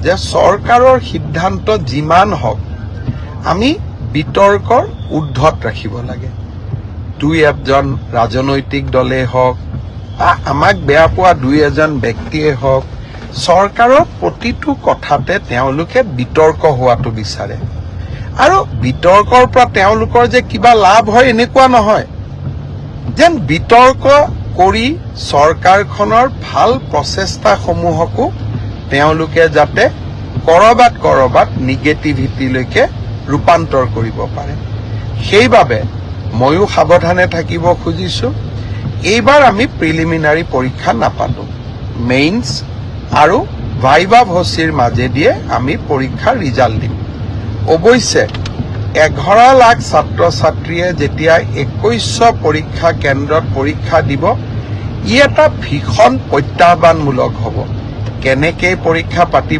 যে চৰকাৰৰ সিদ্ধান্ত যিমান হওক আমি বিতৰ্কৰ ঊৰ্ধ্বত ৰাখিব লাগে। দুই এজন ৰাজনৈতিক দলেই হওক বা আমাক বেয়া পোৱা দুই এজন ব্যক্তিয়ে হওক, চৰকাৰৰ প্ৰতিটো কথাতে তেওঁলোকে বিতৰ্ক হোৱাটো বিচাৰে। আৰু বিতৰ্কৰ পৰা তেওঁলোকৰ যে কিবা লাভ হয় এনেকুৱা নহয়, যেন বিতৰ্ক কৰি চৰকাৰখনৰ ভাল প্ৰচেষ্টাসমূহকো তেওঁলোকে যাতে কৰবাত নিগেটিভিটিলৈকে ৰূপান্তৰ কৰিব পাৰে। সেইবাবে ময়ো সাৱধানে থাকিব খুজিছো। এইবাৰ আমি প্ৰিলিমিনাৰী পৰীক্ষা নাপাতো, মেইনছ আৰু ভাইবা ভচিৰ মাজেদিয়ে আমি পৰীক্ষাৰ ৰিজাল্ট দিম। অৱশ্যে 11 লাখ ছাত্ৰ ছাত্ৰীয়ে যেতিয়া 2100 পৰীক্ষা কেন্দ্ৰত পৰীক্ষা দিব, ই এটা ভীষণ প্ৰত্যাহ্বানমূলক হ'ব। কেনেকৈ পৰীক্ষা পাতিব